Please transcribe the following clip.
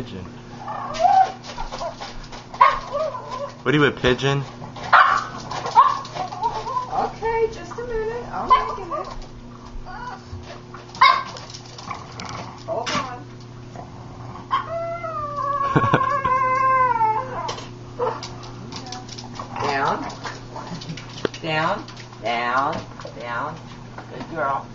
pigeon. What are you, a pigeon? Okay, just a minute. I'm making it. Hold on. Down. Down. Down. Down. Good girl.